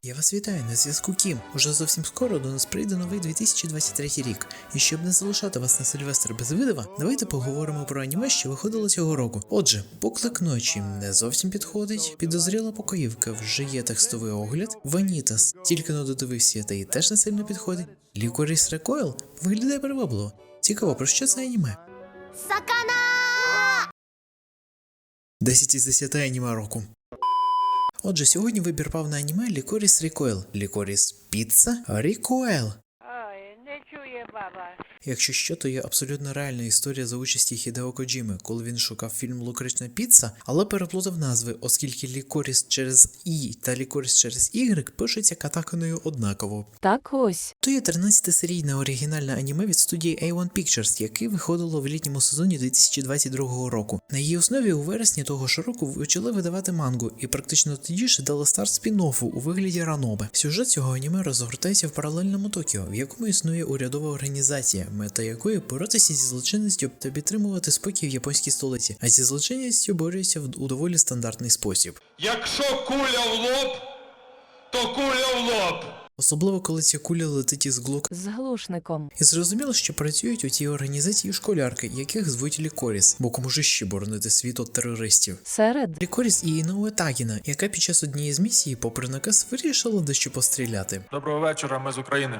Я вас вітаю, на зв'язку Кім. Уже зовсім скоро до нас прийде новий 2023 рік. І щоб не залишати вас на Сильвестр без видива, давайте поговоримо про аніме, що виходило цього року. Отже, поклик ночі не зовсім підходить, підозріла покоївка вже є текстовий огляд, Ванітас тільки но додивився та й теж не сильно підходить. Лікоріс Рекойл виглядає привабливо. Цікаво, про що це аніме? Сакана! 10 із 10 аніме року. Отже, сьогодні вибір пав на аніме Лікоріс Рекойл. Лікоріс Піца Рекойл. Ой, не чує баба. Якщо що, то є абсолютно реальна історія за участі Хідео Коджіми, коли він шукав фільм «Лакрична піца», але переплутав назви, оскільки Лікоріс через І та Лікоріс через Y пишуться катаканою однаково. Так ось. То є 13-серійне оригінальне аніме від студії A1 Pictures, яке виходило в літньому сезоні 2022 року. На її основі у вересні того ж року почали видавати мангу, і практично тоді ж дали старт спін-оффу у вигляді ранобе. Сюжет цього аніме розгортається в паралельному Токіо, в якому існує урядова організація, мета якої боротися зі злочинністю та підтримувати спокій в японській столиці, а зі злочинністю борються у доволі стандартний спосіб. Якщо куля в лоб, то куля в лоб. Особливо, коли ця куля летить із глук. З глушником. І зрозуміло, що працюють у цій організації школярки, яких звуть Лікоріс, бо кому ж ще боронити світ від терористів. Серед. Лікоріс і Іноуе Тагіна, яка під час однієї з місій, попри наказ, вирішила дещо постріляти. Доброго вечора, ми з України.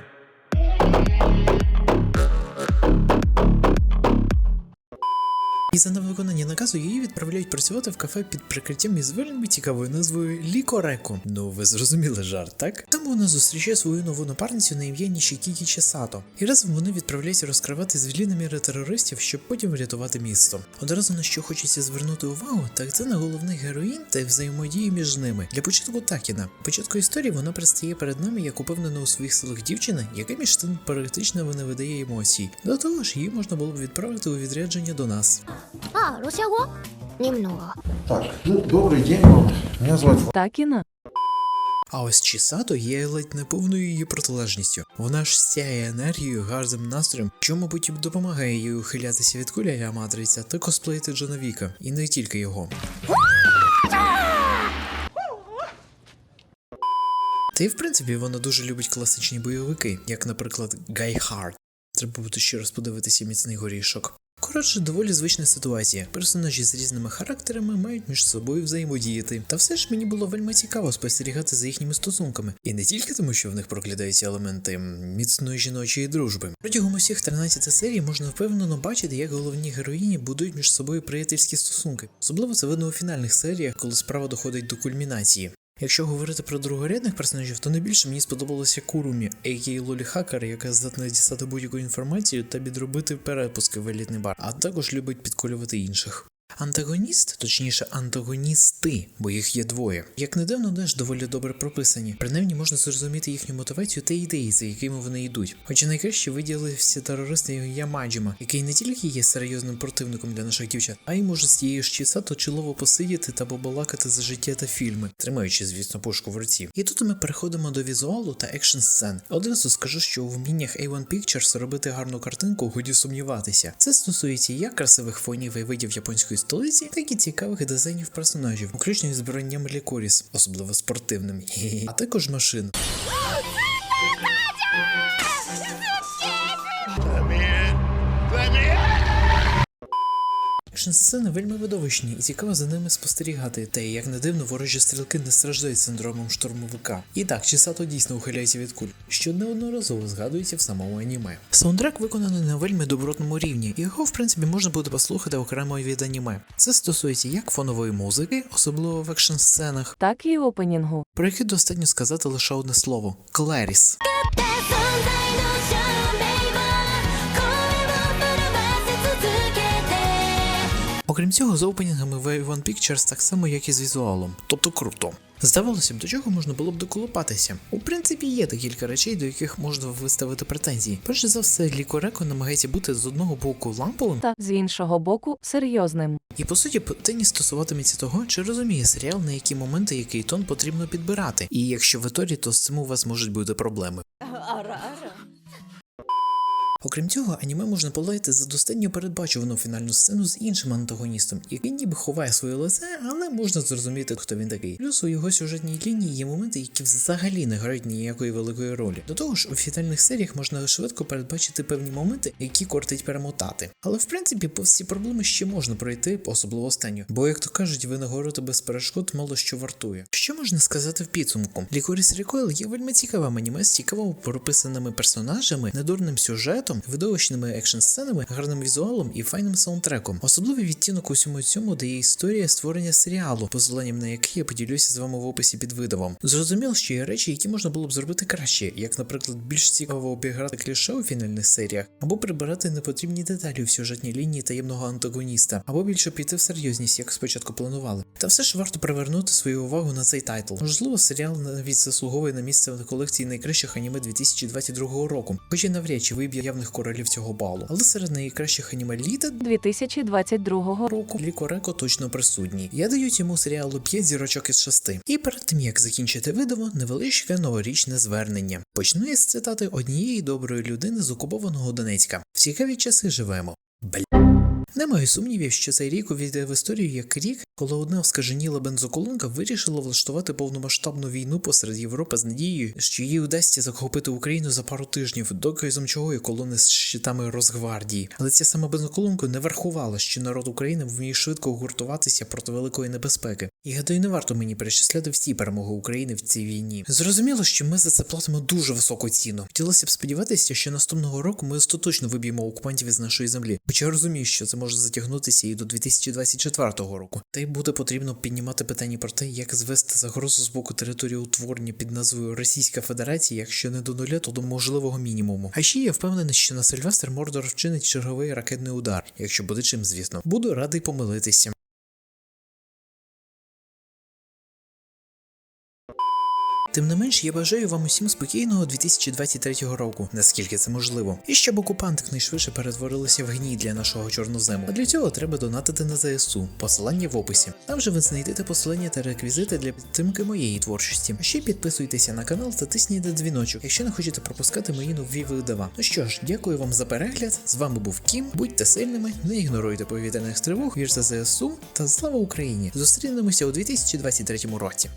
І за невиконання наказу її відправляють працювати в кафе під прикриттям із вельми цікавою назвою Лікореко. Ну, ви зрозуміли жарт, так? Там вона зустрічає свою нову напарницю на ім'я Нішікікі Чесато. І разом вони відправляються розкривати злі наміри терористів, щоб потім врятувати місто. Одразу на що хочеться звернути увагу, так це на головних героїнь та взаємодії між ними. Для початку Такіна. Початку історії вона предстає перед нами як упевнена у своїх силах дівчина, яка між тим практично не видає емоцій. До того ж, її можна було б відправити у відрядження до нас. А, росіяго? Немного. Так, ну, добрый день вам. Меня зовут Такіна. А ось Чісато є ледь не повною її протилежністю. Вона ж сяє енергією, гарним настроєм, що, мабуть, і допомагає їй ухилятися від куля матриця та косплеїти Джона Віка. І не тільки його. Та й в принципі вона дуже любить класичні бойовики, як, наприклад, Guy Hart. Треба буде ще раз подивитися «Міцний горішок». Коротше, доволі звична ситуація. Персонажі з різними характерами мають між собою взаємодіяти. Та все ж мені було вельми цікаво спостерігати за їхніми стосунками. І не тільки тому, що в них проглядаються елементи міцної жіночої дружби. Протягом усіх 13 серій можна впевнено бачити, як головні героїні будують між собою приятельські стосунки. Особливо це видно у фінальних серіях, коли справа доходить до кульмінації. Якщо говорити про другорядних персонажів, то найбільше мені сподобалося Курумі, а.к.а. Лолі Хакер, яка здатна дістати будь-яку інформацію та підробити перепуски в елітний бар, а також любить підколювати інших. Антагоніст, точніше антагоністи, бо їх є двоє, як не дивно, теж доволі добре прописані. Принаймні можна зрозуміти їхню мотивацію та ідеї, за якими вони йдуть. Хоча найкраще виділився терорист Ямаджіма, який не тільки є серйозним противником для наших дівчат, а й може з тією ж Чісато чолово посидіти та побалакати за життя та фільми, тримаючи, звісно, пушку в руці. І тут ми переходимо до візуалу та екшн сцен. Одразу скажу, що у вміннях A1 Pictures робити гарну картинку годі сумніватися. Це стосується як красивих фонів і видів японської столиці, так і цікавих дизайнів персонажів, включно із збиранням Лікоріс, особливо спортивним, а також машин. Екшн-сцени вельми видовищні і цікаво за ними спостерігати, та й як не дивно, ворожі стрілки не страждають синдромом штурмовика. І так, Чісато дійсно ухиляється від куль, що неодноразово згадується в самому аніме. Саундтрек виконаний на вельми добротному рівні, і його в принципі можна буде послухати окремо від аніме. Це стосується як фонової музики, особливо в екшн-сценах, Так і опенінгу. про який достатньо сказати лише одне слово – Клеріс. Окрім цього, з опенінгами в A1 Pictures так само, як і з візуалом. Тобто круто. Здавалося б, до чого можна було б доколупатися. У принципі, є декілька речей, до яких можна виставити претензії. Перше за все, Лікореко намагається бути з одного боку ламповим, Та з іншого боку серйозним. і по суті питання стосуватиметься того, чи розуміє серіал, на які моменти який тон потрібно підбирати. І якщо ви торі, то з цим у вас можуть бути проблеми. Окрім цього, аніме можна полаяти за достатньо передбачувану фінальну сцену з іншим антагоністом, який ніби ховає своє лице, але можна зрозуміти, хто він такий. Плюс у його сюжетній лінії є моменти, які взагалі не грають ніякої великої ролі. До того ж, у фінальних серіях можна швидко передбачити певні моменти, які кортить перемотати. Але в принципі, повз ці проблеми ще можна пройти, особливо останню. Бо, як то кажуть, винагорода без перешкод мало що вартує. Що можна сказати в підсумку? Лікоріс Рекойл є вельми цікавим аніме з цікаво прописаними персонажами, недурним сюжетом, видовищними екшн-сценами, гарним візуалом і файним саундтреком. Особливий відтінок усьому цьому дає історія створення серіалу, посиланням на який я поділюся з вами в описі під видавом. Зрозуміло, що є речі, які можна було б зробити краще, як, наприклад, більш цікаво обіграти кліше у фінальних серіях, або прибирати непотрібні деталі в сюжетній лінії таємного антагоніста, або більше піти в серйозність, як спочатку планували. Та все ж варто привернути свою увагу на цей тайтл. Можливо, серіал навіть заслуговує на місце в колекції найкращих аніме 2022 року, хоч і навряд чи виб'є явних королів цього балу. Але серед найкращих аніме літа 2022 року Лікореко точно присутній. Я даю цьому серіалу 5 зірочок із 6. І перед тим як закінчити видаво, невеличке новорічне звернення. Почну я з цитати однієї доброї людини з окупованого Донецька. В цікаві часи живемо. Не маю сумнівів, що цей рік увійде в історію як рік, коли одна оскаженіла бензоколонка вирішила влаштувати повномасштабну війну посеред Європи з надією, що їй удасться захопити Україну за пару тижнів, доказом чого є колони з щитами Росгвардії. Але ця сама бензоколонка не врахувала, що народ України вміє швидко гуртуватися проти великої небезпеки. І гадаю, не варто мені перечисляти всі перемоги України в цій війні. Зрозуміло, що ми за це платимо дуже високу ціну. Хотілося б сподіватися, що наступного року ми остаточно виб'ємо окупантів із нашої землі. Хоча розумію, що це може затягнутися і до 2024 року. Та й буде потрібно піднімати питання про те, як звести загрозу з боку території утворення під назвою Російська Федерація, якщо не до нуля, то до можливого мінімуму. А ще я впевнений, що на Сильвестр Мордор вчинить черговий ракетний удар, якщо буде чим, звісно. Буду радий помилитися. Тим не менш, я бажаю вам усім спокійного 2023 року, наскільки це можливо. І щоб окупанти якнайшвидше перетворилися в гній для нашого чорнозему. А для цього треба донатити на ЗСУ. Посилання в описі. Там же ви знайдете посилання та реквізити для підтримки моєї творчості. А ще підписуйтеся на канал та тисніть на дзвіночок, якщо не хочете пропускати мої нові видава. Ну що ж, дякую вам за перегляд. З вами був Кім. Будьте сильними, не ігноруйте повітряних тривог, вірте ЗСУ та слава Україні! Зустрінемося у 2023 році.